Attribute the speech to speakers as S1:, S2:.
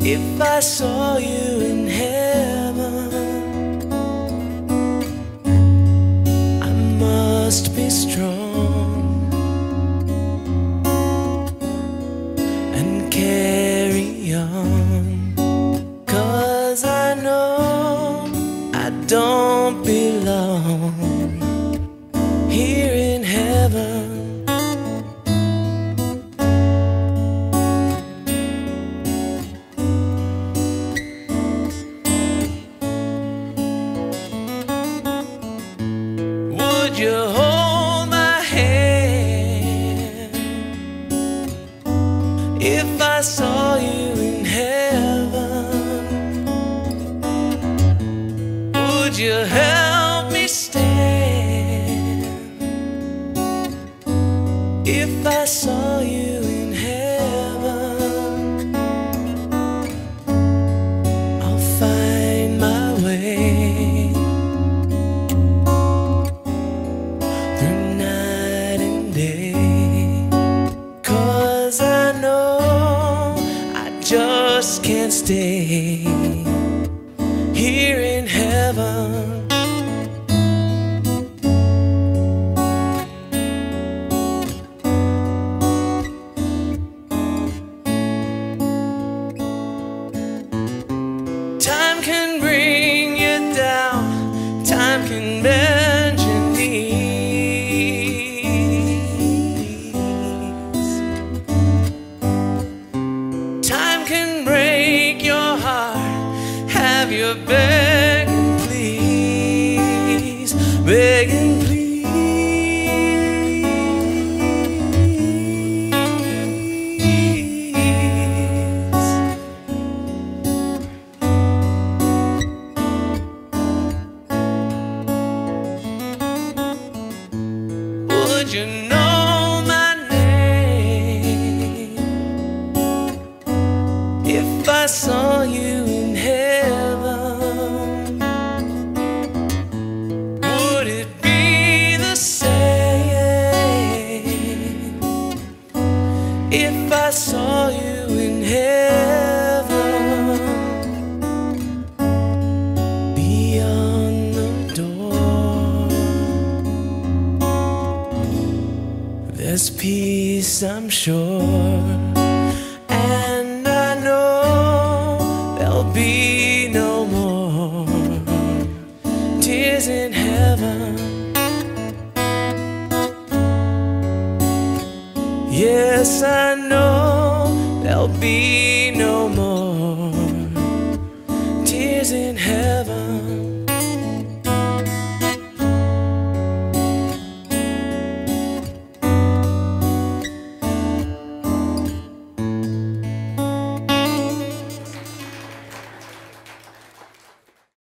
S1: If I saw you in heaven, I must be strong and carry on, 'cause I know I don't belong here in heaven. Would you hold my hand if I saw you in heaven? Would you help me stand if I saw you in heaven? I'll find my way through night and day, 'cause I know I just can't stay here in heaven. Time can bring you down, time can bend your knees, time can break your heart, have you beg and please, beg and please. Would you know my name if I saw you in heaven? Would it be the same if I saw you in heaven? Beyond the door, there's peace, I'm sure, and I know there'll be no more tears in heaven. Yes, I know there'll be no more